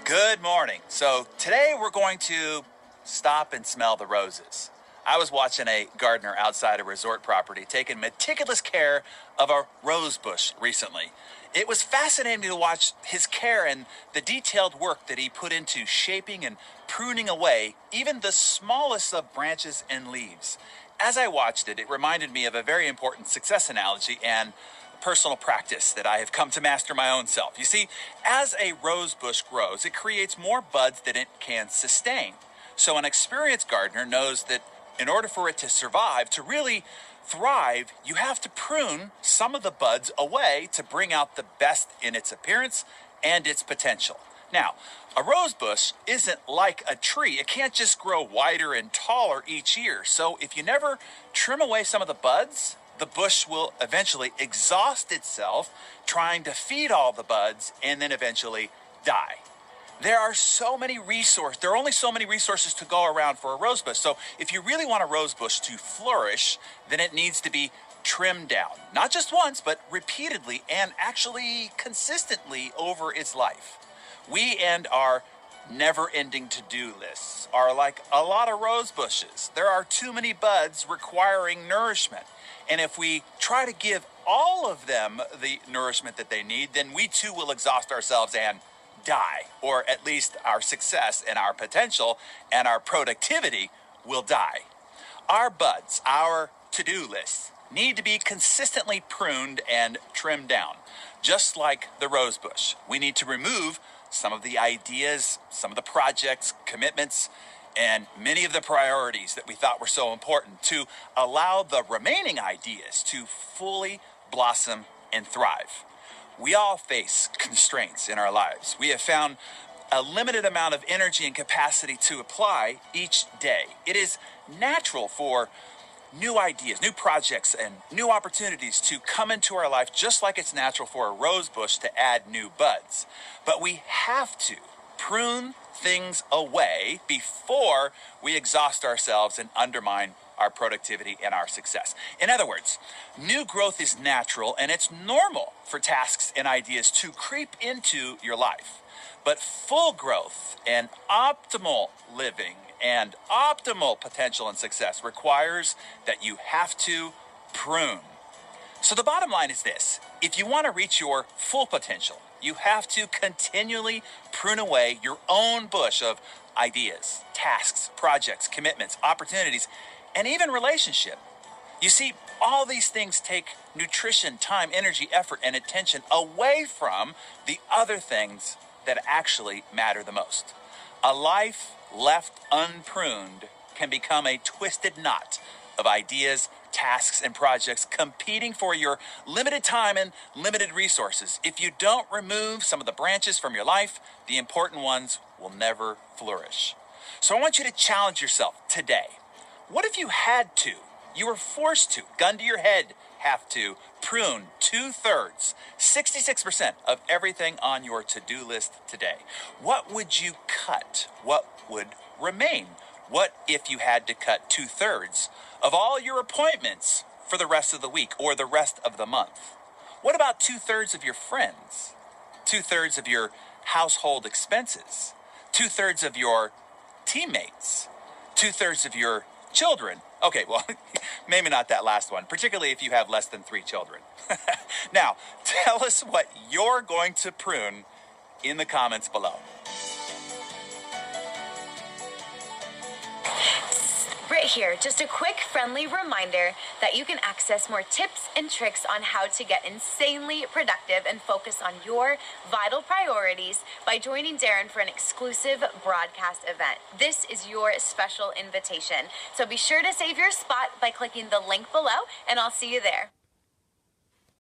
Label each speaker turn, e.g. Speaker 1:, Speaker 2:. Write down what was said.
Speaker 1: Good morning. So today we're going to stop and smell the roses. I was watching a gardener outside a resort property taking meticulous care of a rose bush recently. It was fascinating to watch his care and the detailed work that he put into shaping and pruning away even the smallest of branches and leaves. As I watched it, it reminded me of a very important success analogy and personal practice that I have come to master my own self. You see, as a rose bush grows, it creates more buds than it can sustain. So an experienced gardener knows that in order for it to survive, to really thrive, you have to prune some of the buds away to bring out the best in its appearance and its potential. Now, a rose bush isn't like a tree. It can't just grow wider and taller each year. So if you never trim away some of the buds, the bush will eventually exhaust itself trying to feed all the buds and then eventually die. There are only so many resources to go around for a rose bush. So if you really want a rose bush to flourish, then it needs to be trimmed down. Not just once, but repeatedly and actually consistently over its life. We and our never-ending to-do lists are like a lot of rose bushes. There are too many buds requiring nourishment. And if we try to give all of them the nourishment that they need, then we too will exhaust ourselves and die. Or at least our success and our potential and our productivity will die. Our buds, our to-do lists, need to be consistently pruned and trimmed down. Just like the rose bush, we need to remove some of the ideas, some of the projects, commitments, and many of the priorities that we thought were so important to allow the remaining ideas to fully blossom and thrive. We all face constraints in our lives. We have found a limited amount of energy and capacity to apply each day. It is natural for new ideas, new projects, and new opportunities to come into our life just like it's natural for a rose bush to add new buds. But we have to prune things away before we exhaust ourselves and undermine our productivity and our success. In other words, new growth is natural and it's normal for tasks and ideas to creep into your life. But full growth and optimal living and optimal potential and success requires that you have to prune. So the bottom line is this: if you want to reach your full potential, you have to continually prune away your own bush of ideas, tasks, projects, commitments, opportunities, and even relationship. You see, all these things take nutrition, time, energy, effort, and attention away from the other things that actually matter the most. A life left unpruned can become a twisted knot of ideas, tasks, and projects competing for your limited time and limited resources. If you don't remove some of the branches from your life, the important ones will never flourish. So I want you to challenge yourself today. What if you had to, you were forced to, gun to your head, have to prune 2/3, 66% of everything on your to-do list today? What would you cut? What would remain? What if you had to cut 2/3 of all your appointments for the rest of the week or the rest of the month? What about 2/3 of your friends? 2/3 of your household expenses? 2/3 of your teammates? 2/3 of your children? Okay, well, maybe not that last one, particularly if you have less than 3 children. Now, tell us what you're going to prune in the comments below.
Speaker 2: Right here, just a quick friendly reminder that you can access more tips and tricks on how to get insanely productive and focus on your vital priorities by joining Darren for an exclusive broadcast event. This is your special invitation. So be sure to save your spot by clicking the link below, and I'll see you there.